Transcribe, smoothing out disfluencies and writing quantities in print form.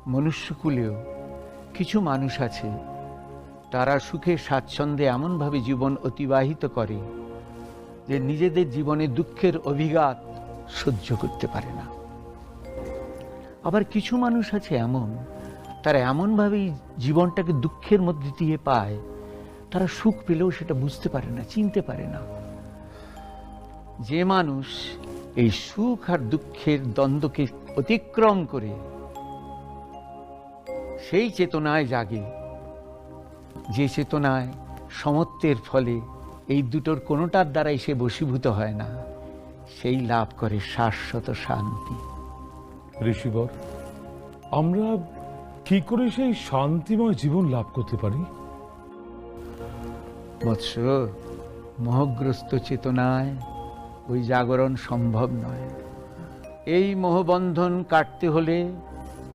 মনুষ্যকুলেও কিছু মানুষ আছে, তারা সুখে স্বাচ্ছন্দ্যে এমনভাবে জীবন অতিবাহিত করে যে নিজেদের জীবনে দুঃখের অভিঘাত সহ্য করতে পারে না। আবার কিছু মানুষ আছে এমন, তারা এমনভাবেই জীবনটাকে দুঃখের মধ্যে দিয়ে পায়, তারা সুখ পেলেও সেটা বুঝতে পারে না, চিনতে পারে না। যে মানুষ এই সুখ আর দুঃখের দ্বন্দ্বকে অতিক্রম করে সেই চেতনায় জাগে, যে চেতনায় সমত্বের ফলে এই দুটোর কোনোটার দ্বারাই সে বশীভূত হয় না, সেই লাভ করে শাশ্বত শান্তি। ঋষিবর, আমরা কি করে সেই শান্তিময় জীবন লাভ করতে পারি? বৎস, মোহগ্রস্ত চেতনায় ওই জাগরণ সম্ভব নয়। এই মোহবন্ধন কাটতে হলে